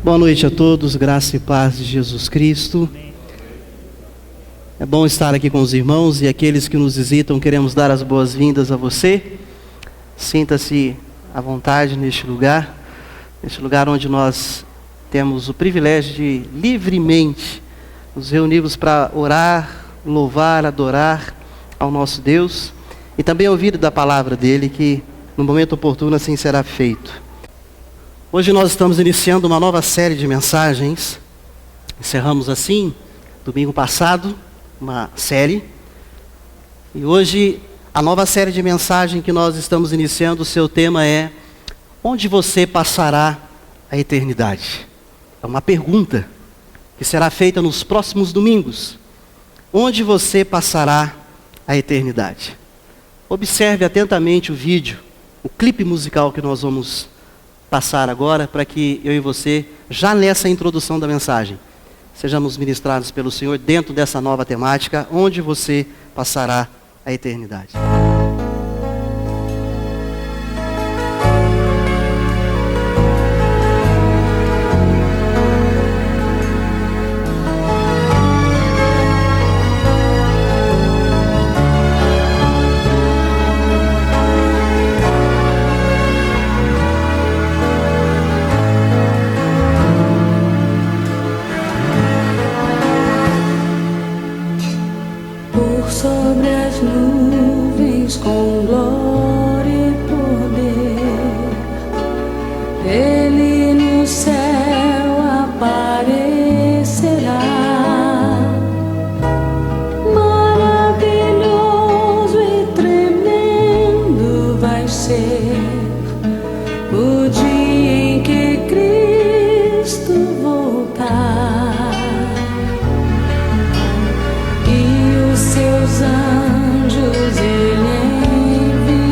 Boa noite a todos, graça e paz de Jesus Cristo. É bom estar aqui com os irmãos e aqueles que nos visitam, queremos dar as boas-vindas a você. Sinta-se à vontade neste lugar onde nós temos o privilégio de livremente nos reunirmos para orar, louvar, adorar ao nosso Deus e também ouvir da palavra dele, que no momento oportuno assim será feito. Hoje nós estamos iniciando uma nova série de mensagens. Encerramos assim, domingo passado, uma série. E hoje, a nova série de mensagens que nós estamos iniciando, o seu tema é: onde você passará a eternidade? É uma pergunta que será feita nos próximos domingos. Onde você passará a eternidade? Observe atentamente o vídeo, o clipe musical que nós vamos passar agora, para que eu e você, já nessa introdução da mensagem, sejamos ministrados pelo Senhor dentro dessa nova temática, onde você passará a eternidade. Sobre as nuvens com glória e poder, Ele no céu aparecerá. Maravilhoso e tremendo vai ser o dia em que Cristo voltar. Seus anjos Ele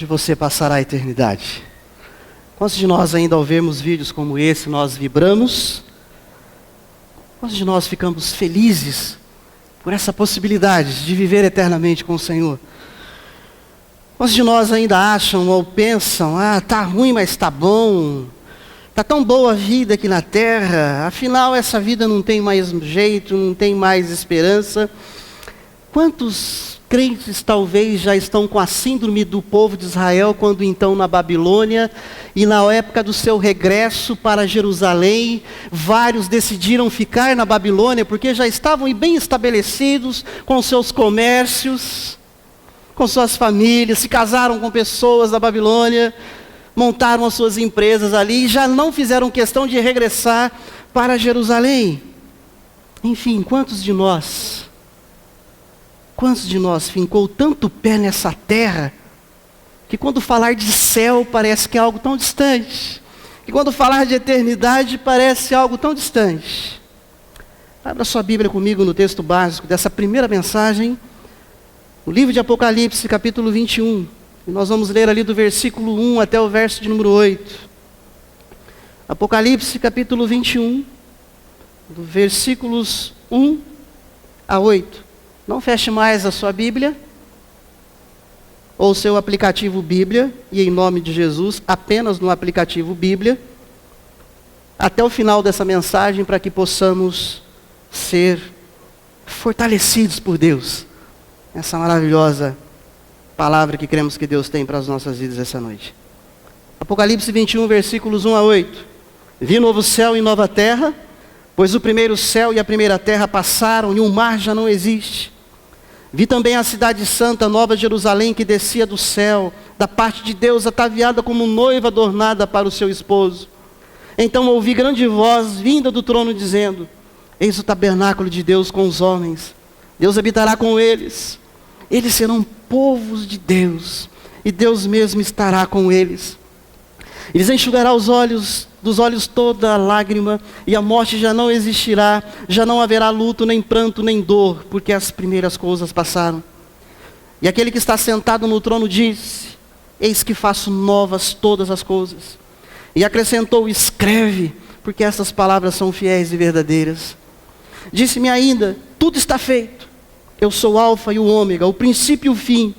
você passará a eternidade? Quantos de nós ainda ao vermos vídeos como esse, nós vibramos? Quantos de nós ficamos felizes por essa possibilidade de viver eternamente com o Senhor? Quantos de nós ainda acham ou pensam, tá ruim, mas tá bom, tá tão boa a vida aqui na terra, afinal essa vida não tem mais jeito, não tem mais esperança? Quantos crentes talvez já estão com a síndrome do povo de Israel quando então na Babilônia e na época do seu regresso para Jerusalém, vários decidiram ficar na Babilônia porque já estavam bem estabelecidos com seus comércios, com suas famílias, se casaram com pessoas da Babilônia, montaram as suas empresas ali e já não fizeram questão de regressar para Jerusalém. Enfim, quantos de nós fincou tanto pé nessa terra, que quando falar de céu parece que é algo tão distante, que quando falar de eternidade parece algo tão distante? Abra sua Bíblia comigo no texto básico dessa primeira mensagem, o livro de Apocalipse, capítulo 21, e nós vamos ler ali do versículo 1 até o verso de número 8. Apocalipse, capítulo 21, do versículos 1 a 8. Não feche mais a sua Bíblia, ou seu aplicativo Bíblia, e em nome de Jesus, apenas no aplicativo Bíblia, até o final dessa mensagem, para que possamos ser fortalecidos por Deus. Essa maravilhosa palavra que cremos que Deus tem para as nossas vidas essa noite. Apocalipse 21, versículos 1 a 8. Vi novo céu e nova terra, pois o primeiro céu e a primeira terra passaram e o mar já não existe. Vi também a cidade santa, Nova Jerusalém, que descia do céu, da parte de Deus, ataviada como noiva adornada para o seu esposo. Então ouvi grande voz vinda do trono dizendo: eis o tabernáculo de Deus com os homens. Deus habitará com eles. Eles serão povos de Deus, e Deus mesmo estará com eles. Eles enxugará dos olhos toda lágrima, e a morte já não existirá, já não haverá luto, nem pranto, nem dor, porque as primeiras coisas passaram. E aquele que está sentado no trono disse: eis que faço novas todas as coisas. E acrescentou: escreve, porque essas palavras são fiéis e verdadeiras. Disse-me ainda: tudo está feito. Eu sou o Alfa e o Ômega, o princípio e o fim.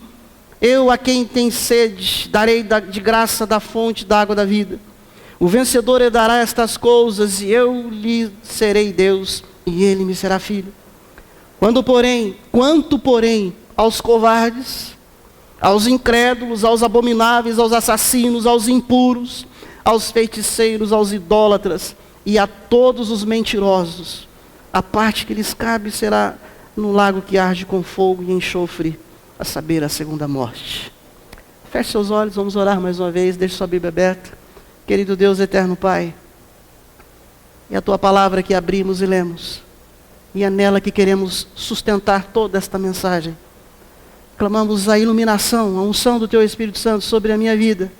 Eu, a quem tem sede, darei de graça da fonte da água da vida. O vencedor herdará estas coisas, e eu lhe serei Deus, e ele me será filho. Quanto, porém, aos covardes, aos incrédulos, aos abomináveis, aos assassinos, aos impuros, aos feiticeiros, aos idólatras, e a todos os mentirosos, a parte que lhes cabe será no lago que arde com fogo e enxofre, a saber, a segunda morte. Feche seus olhos, vamos orar mais uma vez, deixe sua Bíblia aberta. Querido Deus eterno Pai, é a Tua palavra que abrimos e lemos, e é nela que queremos sustentar toda esta mensagem. Clamamos a iluminação, a unção do Teu Espírito Santo sobre a minha vida,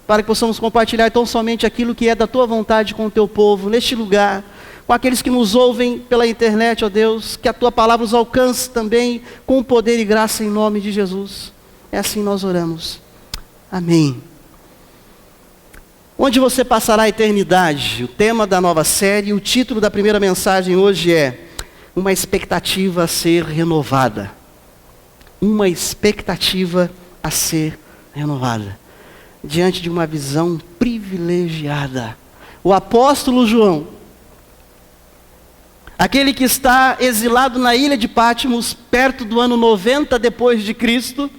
para que possamos compartilhar tão somente aquilo que é da Tua vontade com o Teu povo, neste lugar, com aqueles que nos ouvem pela internet, ó Deus, que a Tua palavra os alcance também com poder e graça em nome de Jesus. É assim nós oramos. Amém. Onde você passará a eternidade? O tema da nova série, o título da primeira mensagem hoje é uma expectativa a ser renovada. Uma expectativa a ser renovada. Diante de uma visão privilegiada. O apóstolo João, aquele que está exilado na ilha de Patmos, perto do ano 90 depois de Cristo,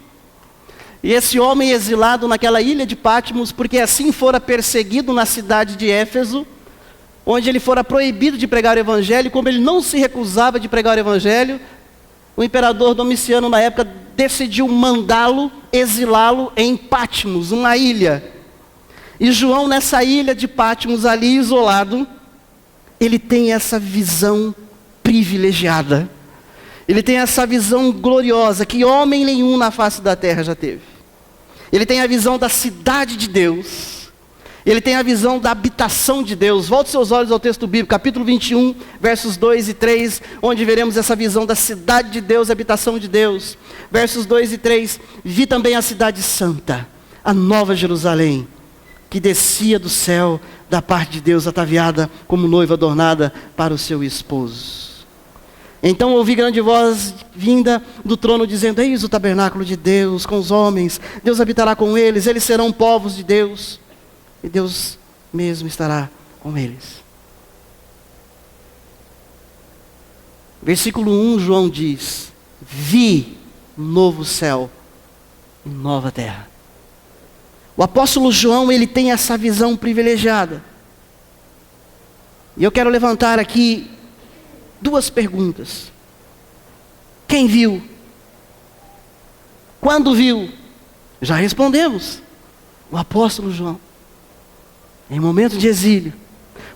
e esse homem exilado naquela ilha de Patmos, porque assim fora perseguido na cidade de Éfeso, onde ele fora proibido de pregar o evangelho, como ele não se recusava de pregar o evangelho, o imperador Domiciano na época decidiu mandá-lo, exilá-lo em Patmos, uma ilha. E João nessa ilha de Patmos ali isolado, ele tem essa visão privilegiada. Ele tem essa visão gloriosa que homem nenhum na face da terra já teve. Ele tem a visão da cidade de Deus. Ele tem a visão da habitação de Deus. Volte seus olhos ao texto bíblico, capítulo 21, versos 2 e 3, onde veremos essa visão da cidade de Deus, habitação de Deus. Versos 2 e 3, vi também a cidade santa, a nova Jerusalém, que descia do céu da parte de Deus, ataviada como noiva adornada para o seu esposo. Então ouvi grande voz vinda do trono dizendo: eis o tabernáculo de Deus com os homens, Deus habitará com eles, eles serão povos de Deus, e Deus mesmo estará com eles. Versículo 1, João diz: vi novo céu e nova terra. O apóstolo João, ele tem essa visão privilegiada. E eu quero levantar aqui duas perguntas. Quem viu? Quando viu? Já respondemos. O apóstolo João. Em momento de exílio.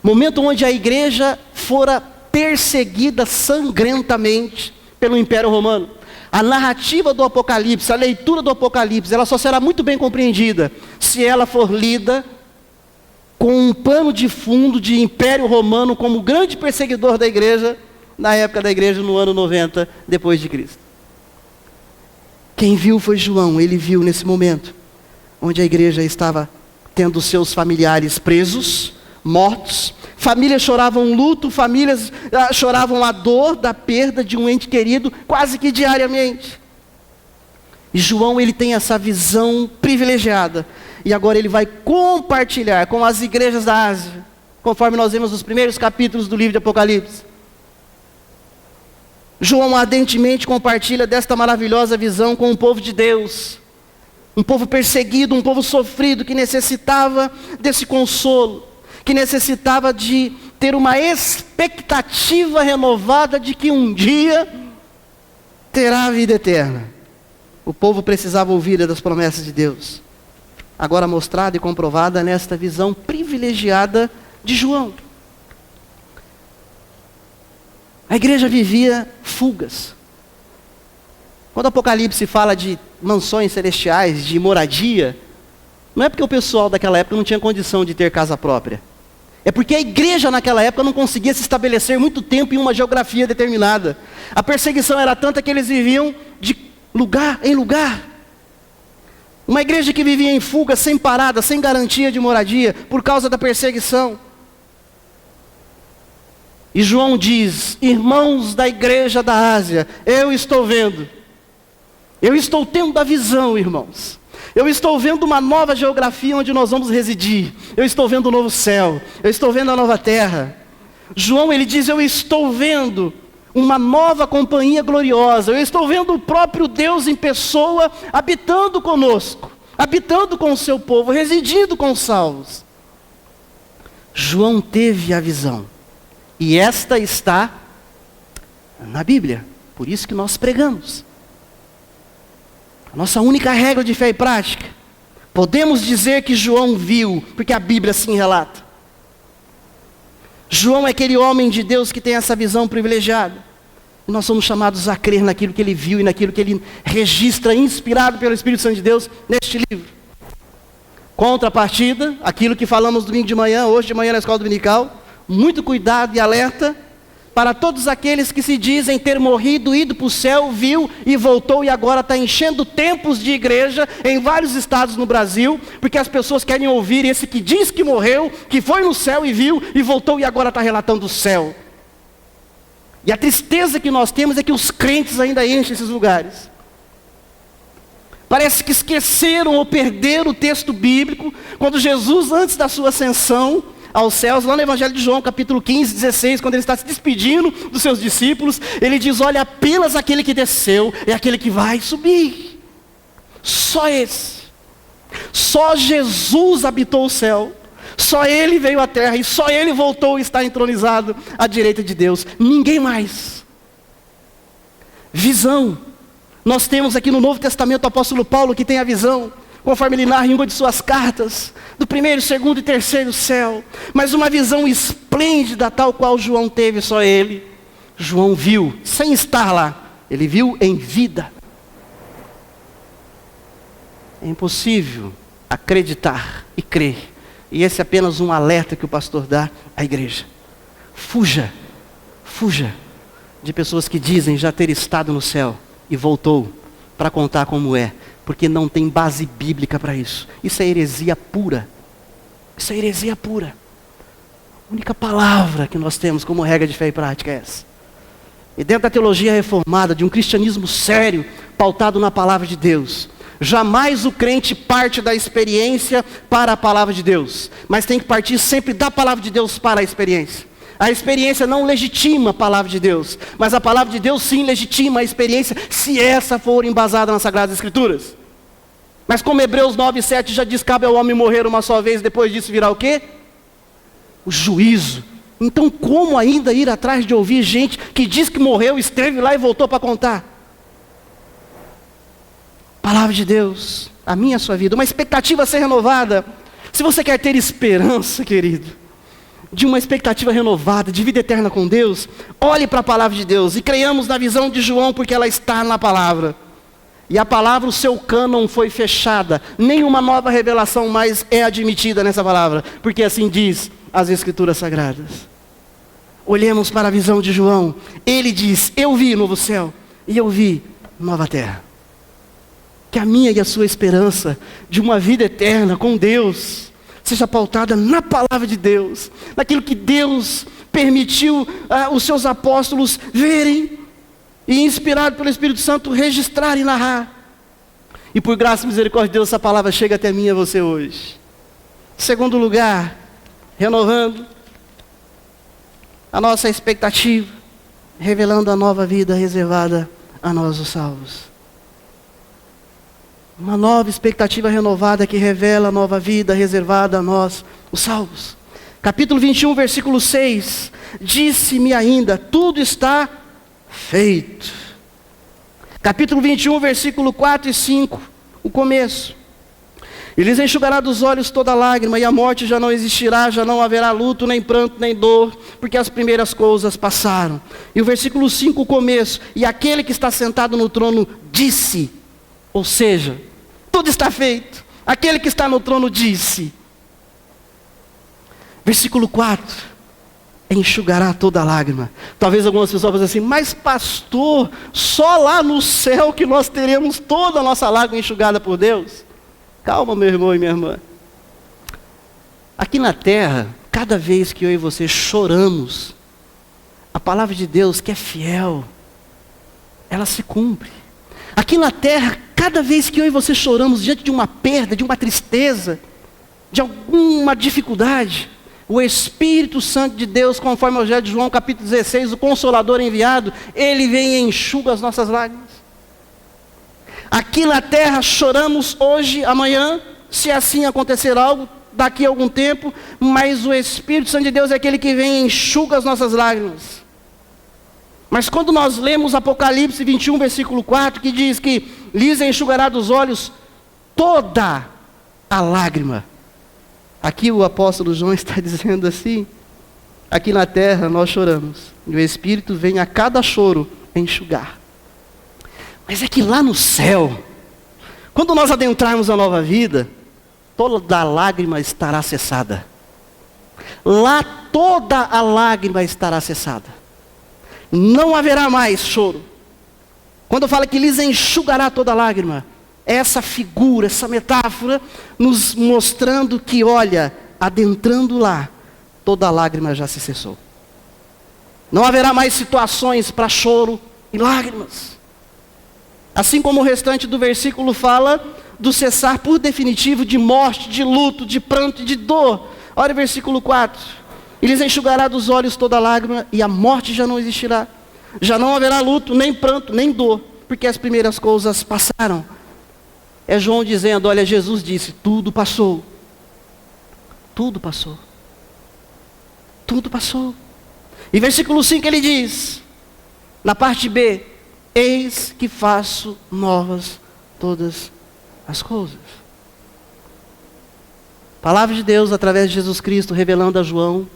Momento onde a igreja fora perseguida sangrentamente pelo Império Romano. A narrativa do Apocalipse, a leitura do Apocalipse, ela só será muito bem compreendida se ela for lida com um pano de fundo de Império Romano como grande perseguidor da igreja, na época da igreja, no ano 90 depois de Cristo. Quem viu foi João. Ele viu nesse momento onde a igreja estava tendo seus familiares presos, mortos, famílias choravam luto, famílias choravam a dor da perda de um ente querido quase que diariamente. E João, ele tem essa visão privilegiada, e agora ele vai compartilhar com as igrejas da Ásia, conforme nós vemos nos primeiros capítulos do livro de Apocalipse. João ardentemente compartilha desta maravilhosa visão com o povo de Deus, um povo perseguido, um povo sofrido, que necessitava desse consolo, que necessitava de ter uma expectativa renovada de que um dia terá a vida eterna. O povo precisava ouvir das promessas de Deus, agora mostrada e comprovada nesta visão privilegiada de João. A igreja vivia fugas. Quando o Apocalipse fala de mansões celestiais, de moradia, não é porque o pessoal daquela época não tinha condição de ter casa própria. É porque a igreja naquela época não conseguia se estabelecer muito tempo em uma geografia determinada. A perseguição era tanta que eles viviam de lugar em lugar. Uma igreja que vivia em fuga, sem parada, sem garantia de moradia, por causa da perseguição. E João diz: irmãos da igreja da Ásia, eu estou vendo. Eu estou tendo a visão, irmãos. Eu estou vendo uma nova geografia onde nós vamos residir. Eu estou vendo um novo céu. Eu estou vendo a nova terra. João, ele diz: eu estou vendo uma nova companhia gloriosa. Eu estou vendo o próprio Deus em pessoa habitando conosco, habitando com o seu povo, residindo com os salvos. João teve a visão. E esta está na Bíblia. Por isso que nós pregamos. A nossa única regra de fé e prática. Podemos dizer que João viu, porque a Bíblia assim relata. João é aquele homem de Deus que tem essa visão privilegiada. E nós somos chamados a crer naquilo que ele viu e naquilo que ele registra, inspirado pelo Espírito Santo de Deus, neste livro. Contrapartida, aquilo que falamos domingo de manhã, hoje de manhã na escola dominical. Muito cuidado e alerta para todos aqueles que se dizem ter morrido, ido para o céu, viu e voltou, e agora está enchendo templos de igreja em vários estados no Brasil, porque as pessoas querem ouvir esse que diz que morreu, que foi no céu e viu e voltou e agora está relatando o céu. E a tristeza que nós temos é que os crentes ainda enchem esses lugares. Parece que esqueceram ou perderam o texto bíblico, quando Jesus, antes da sua ascensão aos céus, lá no Evangelho de João, capítulo 15, 16, quando ele está se despedindo dos seus discípulos, ele diz: olha, apenas aquele que desceu é aquele que vai subir. Só esse. Só Jesus habitou o céu. Só ele veio à terra e só ele voltou e está entronizado à direita de Deus. Ninguém mais. Visão. Nós temos aqui no Novo Testamento o apóstolo Paulo, que tem a visão, conforme ele narra em uma de suas cartas, do primeiro, segundo e terceiro céu. Mas uma visão esplêndida, tal qual João teve, só ele. João viu, sem estar lá. Ele viu em vida. É impossível acreditar e crer. E esse é apenas um alerta que o pastor dá à igreja. Fuja, fuja de pessoas que dizem já ter estado no céu e voltou para contar como é porque não tem base bíblica para isso. Isso é heresia pura. Isso é heresia pura. A única palavra que nós temos como regra de fé e prática é essa. E dentro da teologia reformada, de um cristianismo sério, pautado na palavra de Deus, jamais o crente parte da experiência para a palavra de Deus, mas tem que partir sempre da palavra de Deus para a experiência. A experiência não legitima a palavra de Deus, mas a palavra de Deus sim legitima a experiência, se essa for embasada nas Sagradas Escrituras. Mas como Hebreus 9:7 já diz, cabe ao homem morrer uma só vez, depois disso virá o quê? O juízo. Então como ainda ir atrás de ouvir gente que diz que morreu, esteve lá e voltou para contar? Palavra de Deus, a minha e a sua vida, uma expectativa a ser renovada. Se você quer ter esperança, querido, de uma expectativa renovada, de vida eterna com Deus, olhe para a palavra de Deus e creiamos na visão de João, porque ela está na palavra. E a palavra, o seu cânon foi fechada, nenhuma nova revelação mais é admitida nessa palavra, porque assim diz as Escrituras Sagradas. Olhemos para a visão de João, ele diz, eu vi novo céu e eu vi nova terra. Que a minha e a sua esperança de uma vida eterna com Deus seja pautada na palavra de Deus, naquilo que Deus permitiu os seus apóstolos verem e, inspirado pelo Espírito Santo, registrar e narrar. E por graça e misericórdia de Deus, essa palavra chega até mim e a você hoje. Segundo lugar, renovando a nossa expectativa, revelando a nova vida reservada a nós os salvos. Uma nova expectativa renovada que revela a nova vida reservada a nós, os salvos. Capítulo 21, versículo 6. Disse-me ainda, tudo está feito. Capítulo 21, versículo 4 e 5. O começo. E lhes enxugará dos olhos toda lágrima, e a morte já não existirá, já não haverá luto, nem pranto, nem dor, porque as primeiras coisas passaram. E o versículo 5, o começo. E aquele que está sentado no trono disse, ou seja, tudo está feito. Aquele que está no trono disse. Versículo 4. Enxugará toda lágrima. Talvez algumas pessoas pensem assim, mas pastor, só lá no céu que nós teremos toda a nossa lágrima enxugada por Deus? Calma, meu irmão e minha irmã. Aqui na terra, cada vez que eu e você choramos, a palavra de Deus, que é fiel, ela se cumpre. Aqui na terra, cada vez que eu e você choramos diante de uma perda, de uma tristeza, de alguma dificuldade, o Espírito Santo de Deus, conforme o Evangelho de João, capítulo 16, o Consolador enviado, ele vem e enxuga as nossas lágrimas. Aqui na terra choramos hoje, amanhã, se assim acontecer algo, daqui a algum tempo, mas o Espírito Santo de Deus é aquele que vem e enxuga as nossas lágrimas. Mas quando nós lemos Apocalipse 21, versículo 4, que diz que lhes enxugará dos olhos toda a lágrima. Aqui o apóstolo João está dizendo assim, aqui na terra nós choramos, e o Espírito vem a cada choro enxugar. Mas é que lá no céu, quando nós adentrarmos a nova vida, toda a lágrima estará cessada. Lá toda a lágrima estará cessada. Não haverá mais choro. Quando fala que lhes enxugará toda lágrima, essa figura, essa metáfora, nos mostrando que, olha, adentrando lá, toda lágrima já se cessou. Não haverá mais situações para choro e lágrimas. Assim como o restante do versículo fala do cessar por definitivo de morte, de luto, de pranto e de dor. Olha o versículo 4. E lhes enxugará dos olhos toda lágrima, e a morte já não existirá. Já não haverá luto, nem pranto, nem dor, porque as primeiras coisas passaram. É João dizendo, olha, Jesus disse, tudo passou. Tudo passou. Tudo passou. E versículo 5 ele diz, na parte B, eis que faço novas todas as coisas. Palavra de Deus através de Jesus Cristo revelando a João,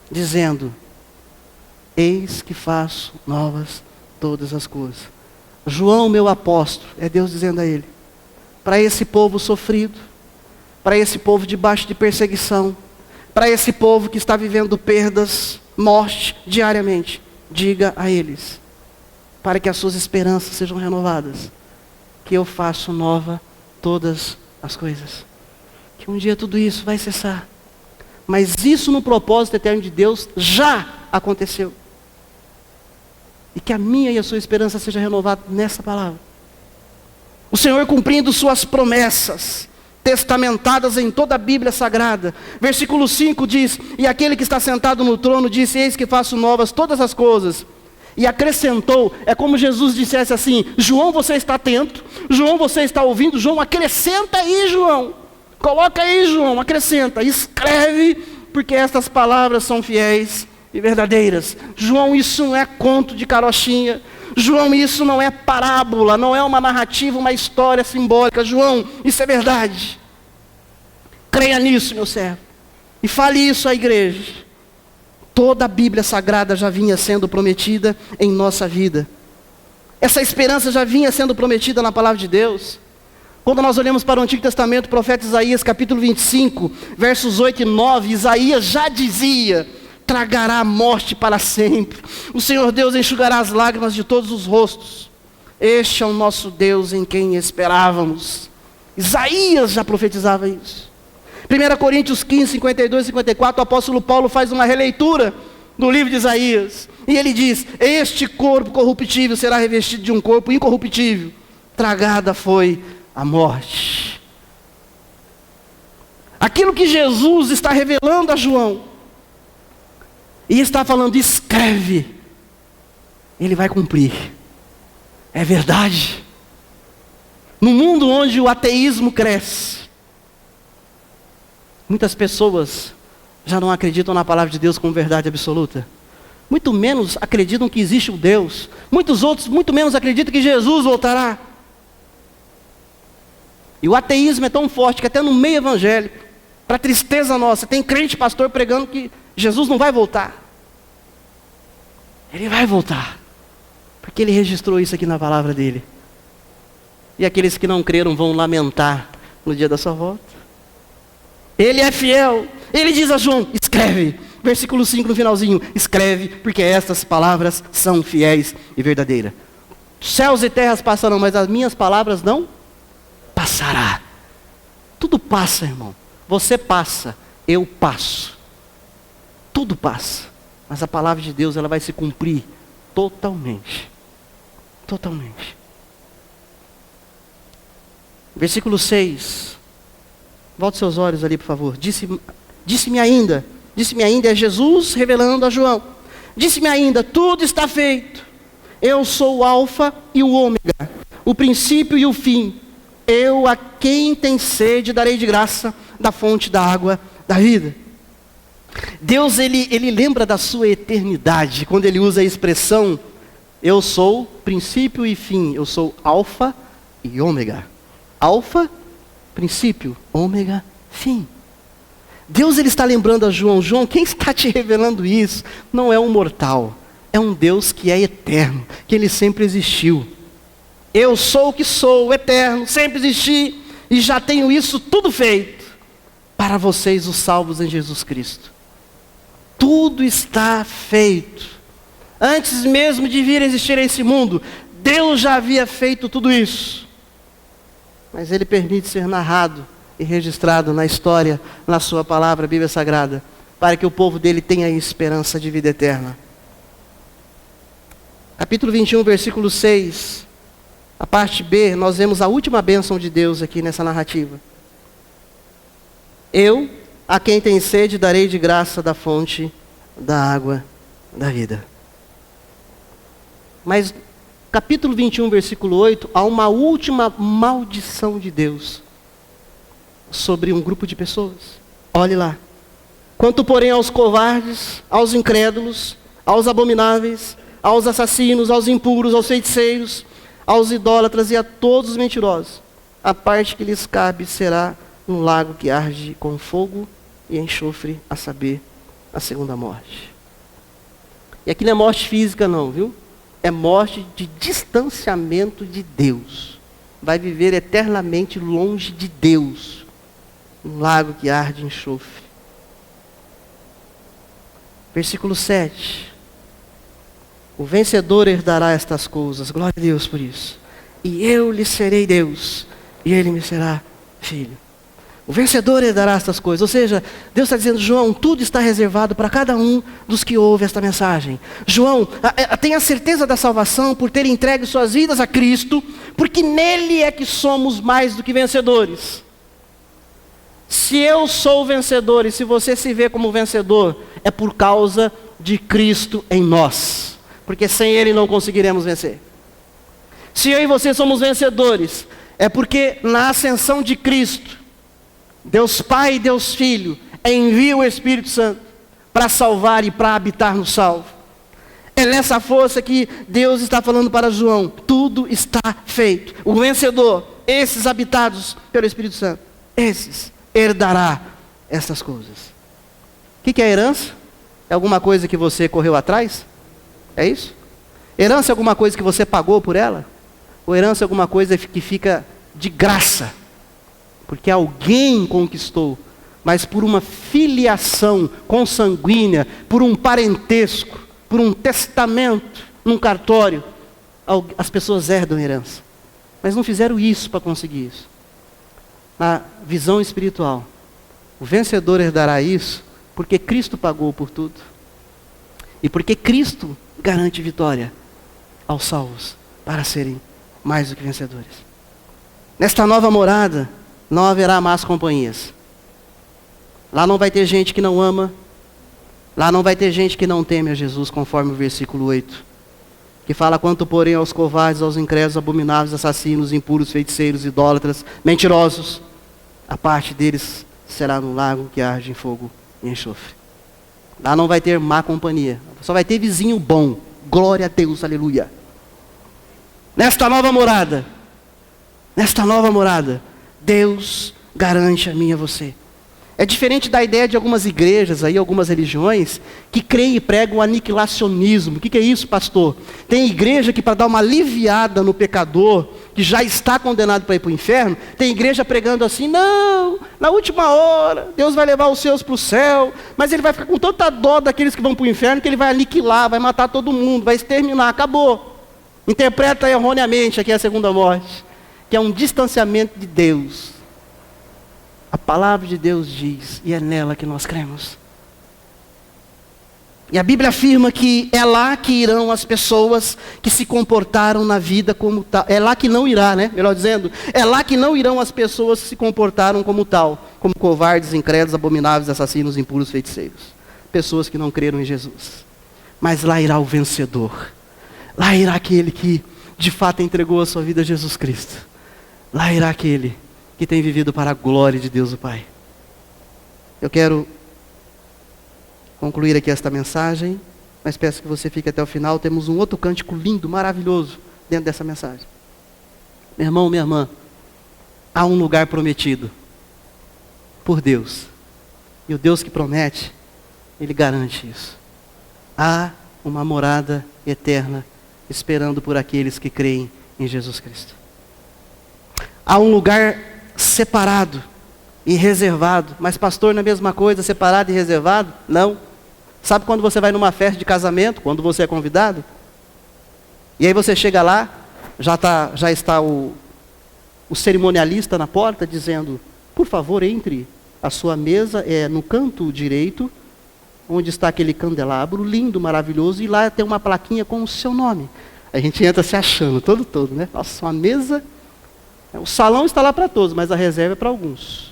dizendo, eis que faço novas todas as coisas. João, meu apóstolo, é Deus dizendo a ele, para esse povo sofrido, para esse povo debaixo de perseguição, para esse povo que está vivendo perdas, morte diariamente, diga a eles, para que as suas esperanças sejam renovadas. que eu faço nova todas as coisas. Que um dia tudo isso vai cessar. Mas isso no propósito eterno de Deus já aconteceu. E que a minha e a sua esperança seja renovada nessa palavra. O Senhor cumprindo suas promessas, testamentadas em toda a Bíblia Sagrada. Versículo 5 diz: e aquele que está sentado no trono disse: eis que faço novas todas as coisas. E acrescentou, é como Jesus dissesse assim: João, você está atento, João, você está ouvindo, João, acrescenta aí, João, coloca aí, João, acrescenta, escreve, porque estas palavras são fiéis e verdadeiras. João, isso não é conto de carochinha, João, isso não é parábola, não é uma narrativa, uma história simbólica. João, isso é verdade. Creia nisso, meu servo, e fale isso à igreja. Toda a Bíblia Sagrada já vinha sendo prometida em nossa vida. Essa esperança já vinha sendo prometida na palavra de Deus. Quando nós olhamos para o Antigo Testamento, o profeta Isaías, capítulo 25, versos 8 e 9, Isaías já dizia: tragará a morte para sempre. O Senhor Deus enxugará as lágrimas de todos os rostos. Este é o nosso Deus em quem esperávamos. Isaías já profetizava isso. 1 Coríntios 15, 52 e 54, o apóstolo Paulo faz uma releitura do livro de Isaías. E ele diz: este corpo corruptível será revestido de um corpo incorruptível. Tragada foi a morte. Aquilo que Jesus está revelando a João, e está falando: escreve, ele vai cumprir. É verdade. No mundo onde o ateísmo cresce, muitas pessoas já não acreditam na palavra de Deus como verdade absoluta. Muito menos acreditam que existe um Deus. Muitos outros, muito menos acreditam que Jesus voltará. E o ateísmo é tão forte que até no meio evangélico, para tristeza nossa, tem crente pastor pregando que Jesus não vai voltar. Ele vai voltar, porque ele registrou isso aqui na palavra dele. E aqueles que não creram vão lamentar no dia da sua volta. Ele é fiel. Ele diz a João: escreve. Versículo 5 no finalzinho: escreve, porque estas palavras são fiéis e verdadeiras. Céus e terras passarão, mas as minhas palavras não passará. Tudo passa, irmão. Você passa, eu passo. Tudo passa. Mas a palavra de Deus, ela vai se cumprir totalmente. Totalmente. Versículo 6. Volte seus olhos ali, por favor. Disse-me ainda, é Jesus revelando a João. Disse-me ainda: tudo está feito. Eu sou o alfa e o ômega, o princípio e o fim. Eu, a quem tem sede, darei de graça da fonte da água da vida. Deus, ele lembra da sua eternidade, quando ele usa a expressão: eu sou princípio e fim. Eu sou alfa e ômega. Alfa, princípio, ômega, fim. Deus, ele está lembrando a João: João, quem está te revelando isso não é um mortal, é um Deus que é eterno, que ele sempre existiu. Eu sou o que sou, eterno, sempre existi, e já tenho isso tudo feito para vocês, os salvos em Jesus Cristo. Tudo está feito. Antes mesmo de vir a existir esse mundo, Deus já havia feito tudo isso. Mas ele permite ser narrado e registrado na história, na sua palavra, Bíblia Sagrada, para que o povo dele tenha esperança de vida eterna. Capítulo 21, versículo 6, a parte B, nós vemos a última bênção de Deus aqui nessa narrativa. Eu, a quem tem sede, darei de graça da fonte da água da vida. Mas capítulo 21, versículo 8, há uma última maldição de Deus sobre um grupo de pessoas. Olhe lá. Quanto, porém, aos covardes, aos incrédulos, aos abomináveis, aos assassinos, aos impuros, aos feiticeiros, aos idólatras e a todos os mentirosos, a parte que lhes cabe será um lago que arde com fogo e enxofre, a saber, a segunda morte. E aqui não é morte física não, viu? É morte de distanciamento de Deus. Vai viver eternamente longe de Deus. Um lago que arde em enxofre. Versículo 7. O vencedor herdará estas coisas. Glória a Deus por isso. e eu lhe serei Deus, e ele me será filho. O vencedor herdará estas coisas. Ou seja, Deus está dizendo, João, tudo está reservado para cada um dos que ouvem esta mensagem. João, tenha certeza da salvação por ter entregue suas vidas a Cristo, porque nele é que somos mais do que vencedores. Se eu sou vencedor e se você se vê como vencedor, é por causa de Cristo em nós. Porque sem ele não conseguiremos vencer. Se eu e você somos vencedores, é porque na ascensão de Cristo, Deus Pai e Deus Filho envia o Espírito Santo para salvar e para habitar no salvo. É nessa força que Deus está falando para João. Tudo está feito. O vencedor, esses habitados pelo Espírito Santo, esses herdará essas coisas. O que é herança? É alguma coisa que você correu atrás? É isso? Herança é alguma coisa que você pagou por ela? Ou herança é alguma coisa que fica de graça? Porque alguém conquistou, mas por uma filiação consanguínea, por um parentesco, por um testamento, num cartório, as pessoas herdam herança. Mas não fizeram isso para conseguir isso. Na visão espiritual, o vencedor herdará isso, porque Cristo pagou por tudo. E porque Cristo garante vitória aos salvos, para serem mais do que vencedores. Nesta nova morada, não haverá más companhias. Lá não vai ter gente que não ama. Lá não vai ter gente que não teme a Jesus, conforme o versículo 8. Que fala, quanto porém aos covardes, aos incrédulos, abomináveis, assassinos, impuros, feiticeiros, idólatras, mentirosos, a parte deles será no lago que arde em fogo e enxofre. Lá não vai ter má companhia. Só vai ter vizinho bom. Glória a Deus, aleluia. Nesta nova morada, Deus garante a mim e a você. É diferente da ideia de algumas igrejas, aí, algumas religiões, que creem e pregam o aniquilacionismo. O que é isso, pastor? Tem igreja que, para dar uma aliviada no pecador, que já está condenado para ir para o inferno, tem igreja pregando assim, não, na última hora, Deus vai levar os seus para o céu, mas ele vai ficar com tanta dó daqueles que vão para o inferno, que ele vai aniquilar, vai matar todo mundo, vai exterminar, acabou. Interpreta erroneamente aqui a segunda morte, que é um distanciamento de Deus. A palavra de Deus diz, e é nela que nós cremos. E a Bíblia afirma que é lá que irão as pessoas que se comportaram na vida como tal. É lá que não irá, né? Melhor dizendo, é lá que não irão as pessoas que se comportaram como tal. Como covardes, incrédulos, abomináveis, assassinos, impuros, feiticeiros. Pessoas que não creram em Jesus. Mas lá irá o vencedor. Lá irá aquele que de fato entregou a sua vida a Jesus Cristo. Lá irá aquele que tem vivido para a glória de Deus o Pai. Eu quero concluir aqui esta mensagem, mas peço que você fique até o final. Temos um outro cântico lindo, maravilhoso, dentro dessa mensagem. Meu irmão, minha irmã, há um lugar prometido por Deus. E o Deus que promete, Ele garante isso. Há uma morada eterna esperando por aqueles que creem em Jesus Cristo. Há um lugar separado e reservado. Mas pastor, não é a mesma coisa, separado e reservado? Não. Sabe quando você vai numa festa de casamento, quando você é convidado? E aí você chega lá, já está o cerimonialista na porta dizendo, por favor, entre. A sua mesa é no canto direito, onde está aquele candelabro lindo, maravilhoso, e lá tem uma plaquinha com o seu nome. A gente entra se achando, todo, né? Nossa, uma mesa. O salão está lá para todos, mas a reserva é para alguns.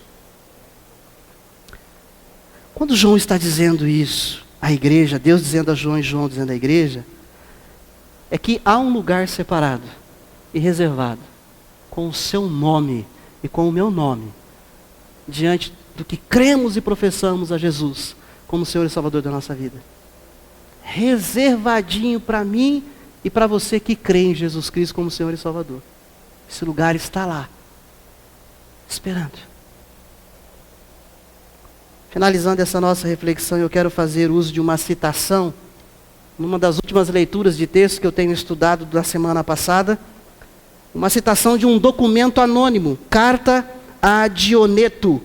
Quando João está dizendo isso, à igreja, Deus dizendo a João e João dizendo à igreja, é que há um lugar separado e reservado, com o seu nome e com o meu nome, diante do que cremos e professamos a Jesus, como Senhor e Salvador da nossa vida. Reservadinho para mim e para você que crê em Jesus Cristo como Senhor e Salvador. Esse lugar está lá, esperando. Finalizando essa nossa reflexão, eu quero fazer uso de uma citação, numa das últimas leituras de texto que eu tenho estudado da semana passada, uma citação de um documento anônimo, Carta a Dioneto.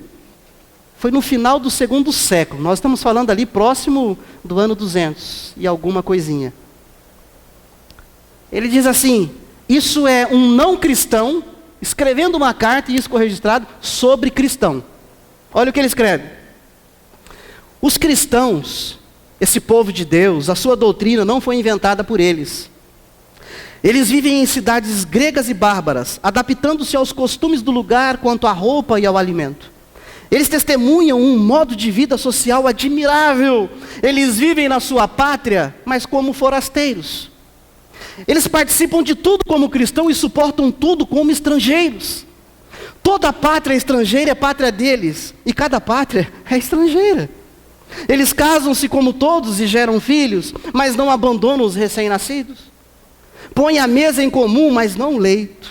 Foi no final do 2º século, nós estamos falando ali próximo do ano 200 e alguma coisinha. Ele diz assim, Isso é um não cristão escrevendo uma carta, e isso ficou registrado, sobre cristão. Olha o que ele escreve. Os cristãos, esse povo de Deus, a sua doutrina não foi inventada por eles. Eles vivem em cidades gregas e bárbaras, adaptando-se aos costumes do lugar quanto à roupa e ao alimento. Eles testemunham um modo de vida social admirável. Eles vivem na sua pátria, mas como forasteiros. Eles participam de tudo como cristãos e suportam tudo como estrangeiros. Toda pátria estrangeira é pátria deles, e cada pátria é estrangeira. Eles casam-se como todos e geram filhos, mas não abandonam os recém-nascidos. Põem a mesa em comum, mas não o leito.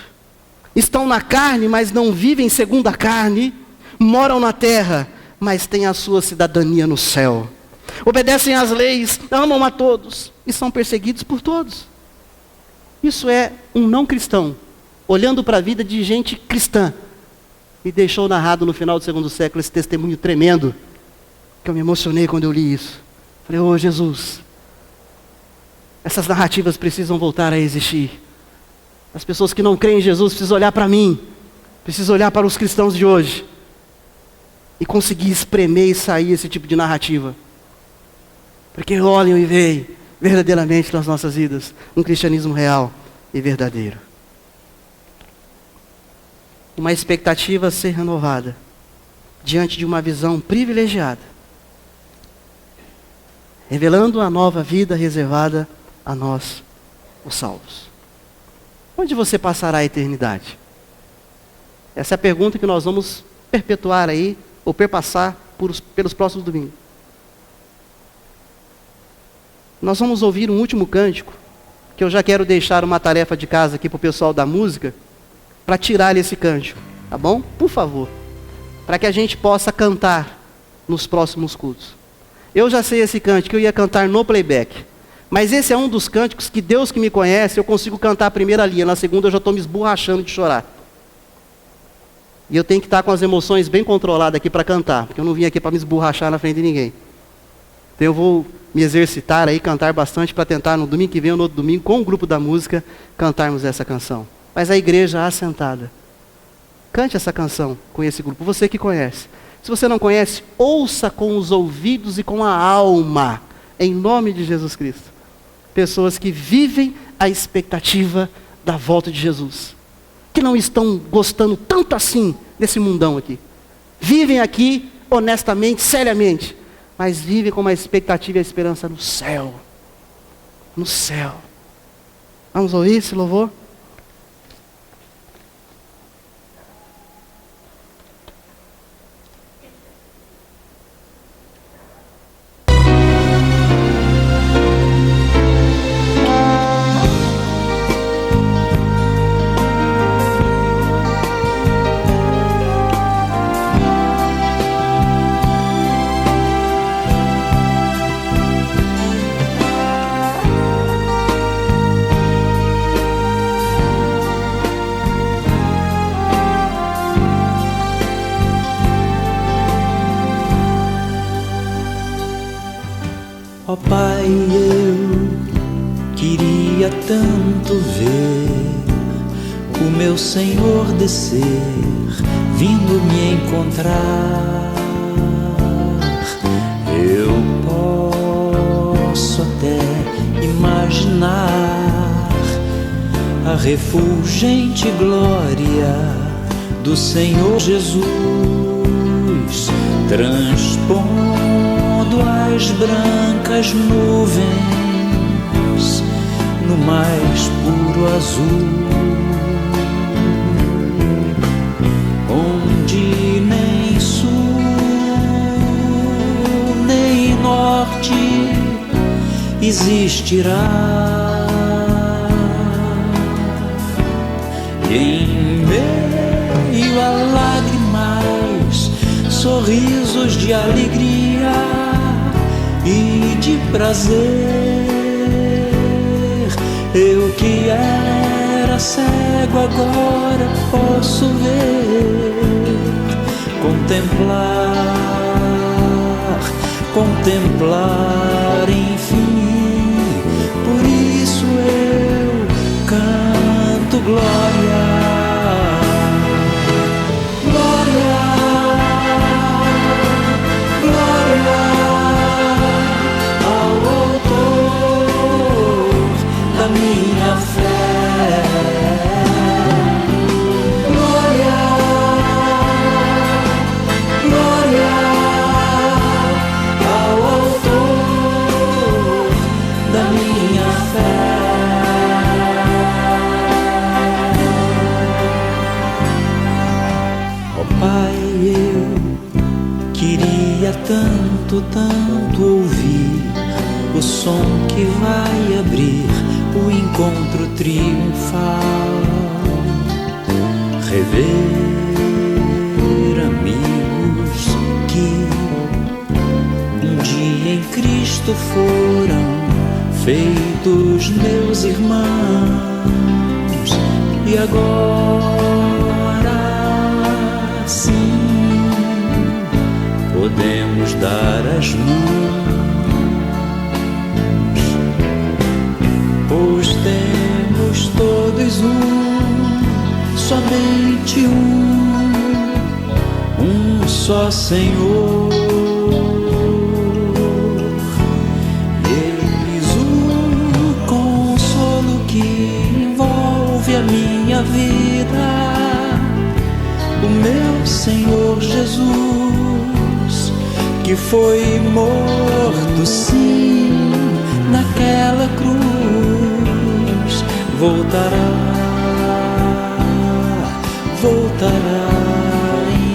Estão na carne, mas não vivem segundo a carne. Moram na terra, mas têm a sua cidadania no céu. Obedecem às leis, amam a todos e são perseguidos por todos. Isso é um não cristão, olhando para a vida de gente cristã. E deixou narrado no final do segundo século esse testemunho tremendo, que eu me emocionei quando eu li isso. Falei, ô Jesus, essas narrativas precisam voltar a existir. As pessoas que não creem em Jesus precisam olhar para mim, precisam olhar para os cristãos de hoje, e conseguir espremer e sair esse tipo de narrativa. Porque olhem e veem verdadeiramente nas nossas vidas um cristianismo real e verdadeiro. Uma expectativa a ser renovada diante de uma visão privilegiada, revelando a nova vida reservada a nós, os salvos. Onde você passará a eternidade? Essa é a pergunta que nós vamos perpetuar aí, ou perpassar pelos próximos domingos. Nós vamos ouvir um último cântico, que eu já quero deixar uma tarefa de casa aqui para o pessoal da música, para tirar esse cântico, tá bom? Por favor, para que a gente possa cantar nos próximos cultos. Eu já sei esse cântico, eu ia cantar no playback, mas esse é um dos cânticos que Deus que me conhece, eu consigo cantar a primeira linha, na segunda eu já estou me esborrachando de chorar. E eu tenho que estar com as emoções bem controladas aqui para cantar, porque eu não vim aqui para me esborrachar na frente de ninguém. Então eu vou me exercitar aí, cantar bastante para tentar no domingo que vem ou no outro domingo, com o grupo da música, cantarmos essa canção. Mas a igreja assentada, cante essa canção com esse grupo, você que conhece. Se você não conhece, ouça com os ouvidos e com a alma, em nome de Jesus Cristo. Pessoas que vivem a expectativa da volta de Jesus, que não estão gostando tanto assim desse mundão aqui. Vivem aqui honestamente, seriamente, mas vivem com uma expectativa e a esperança no céu. No céu. Vamos ouvir esse louvor? Ó Pai, eu queria tanto ver o meu Senhor descer, vindo me encontrar. Eu posso até imaginar a refulgente glória do Senhor Jesus, transpondo as brancas nuvens no mais puro azul, onde nem sul nem norte existirá. E em meio a lágrimas, sorrisos de alegria e de prazer, eu que era cego agora posso ver, contemplar, enfim. Por isso eu canto tanto ouvir o som que vai abrir o encontro triunfal. Rever amigos que um dia em Cristo foram feitos meus irmãos, e agora sim podemos dar as mãos, pois temos todos somente um só Senhor. Eis o consolo que envolve a minha vida, o meu Senhor Jesus, que foi morto sim naquela cruz, voltará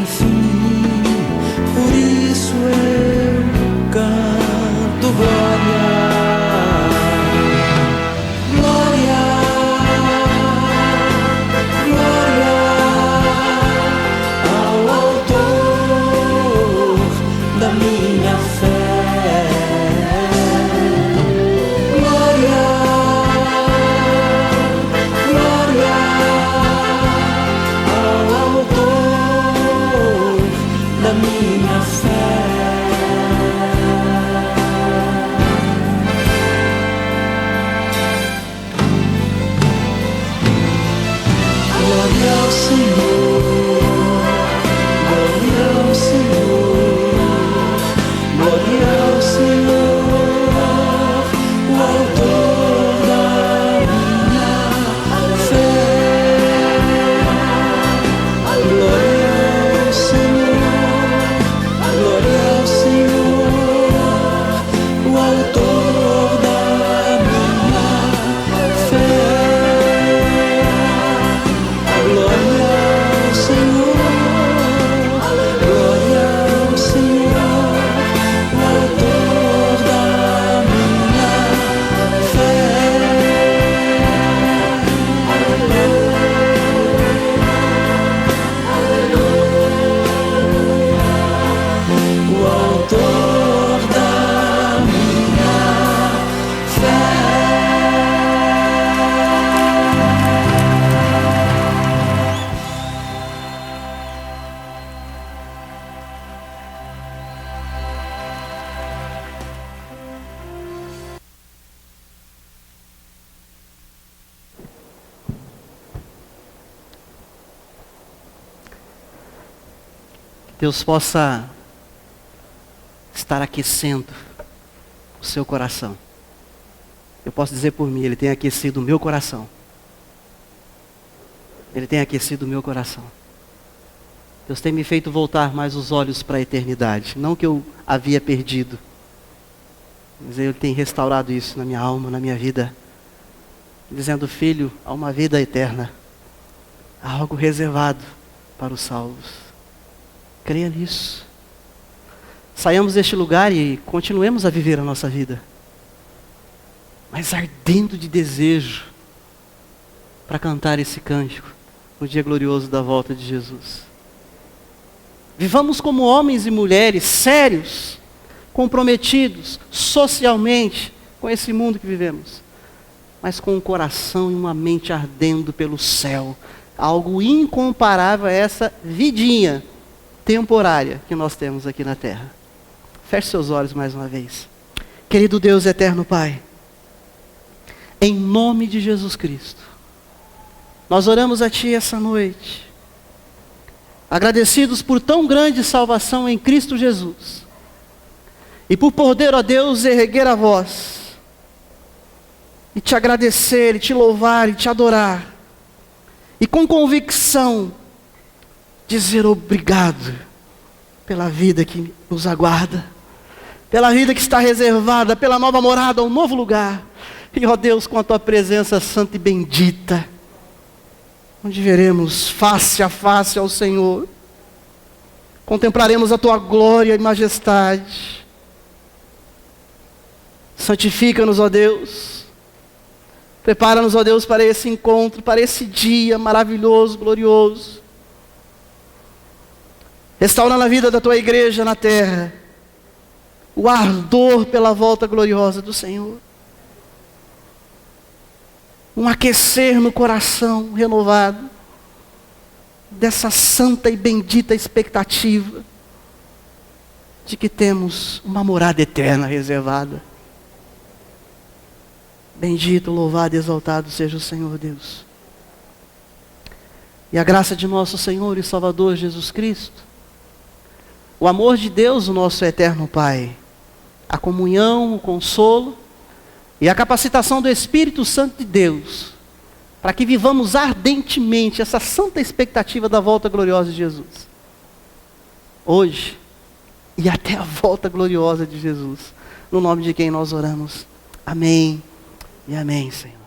enfim. Por isso eu canto glória, glória, glória ao autor da minha fé. Glória, glória ao autor da minha fé. Glória ao Senhor, glória ao Senhor, glória ao Senhor, o autor da minha fé. Glória ao Senhor, glória ao Senhor, o autor da minha fé. Glória ao Senhor, glória ao Senhor, o autor da minha fé. O autor da minha fé. Deus possa estar aquecendo o seu coração. Eu posso dizer por mim, Ele tem aquecido o meu coração. Ele tem aquecido o meu coração. Deus tem me feito voltar mais os olhos para a eternidade. Não que eu havia perdido, mas Ele tem restaurado isso na minha alma, na minha vida. Dizendo: filho, há uma vida eterna. Há algo reservado para os salvos. Creia nisso. Saiamos deste lugar e continuemos a viver a nossa vida, mas ardendo de desejo para cantar esse cântico no dia glorioso da volta de Jesus. Vivamos como homens e mulheres sérios, comprometidos socialmente com esse mundo que vivemos, mas com um coração e uma mente ardendo pelo céu, algo incomparável a essa vidinha temporária que nós temos aqui na terra. Feche seus olhos mais uma vez. Querido Deus eterno Pai, em nome de Jesus Cristo, nós oramos a Ti essa noite, agradecidos por tão grande salvação em Cristo Jesus, e por poder, ó Deus, erguer a voz, e Te agradecer, e Te louvar, e Te adorar, e com convicção, dizer obrigado pela vida que nos aguarda, pela vida que está reservada, pela nova morada, um novo lugar. E ó Deus, com a Tua presença santa e bendita, onde veremos face a face ao Senhor, contemplaremos a Tua glória e majestade, Santifica-nos, ó Deus. Prepara-nos, ó Deus, para esse encontro, para esse dia maravilhoso, glorioso. Restaura na vida da tua igreja na terra o ardor pela volta gloriosa do Senhor. Um aquecer no coração renovado dessa santa e bendita expectativa de que temos uma morada eterna reservada. Bendito, louvado e exaltado seja o Senhor Deus. E a graça de nosso Senhor e Salvador Jesus Cristo, o amor de Deus, o nosso eterno Pai, a comunhão, o consolo e a capacitação do Espírito Santo de Deus, para que vivamos ardentemente essa santa expectativa da volta gloriosa de Jesus. Hoje e até a volta gloriosa de Jesus. No nome de quem nós oramos. Amém e amém, Senhor.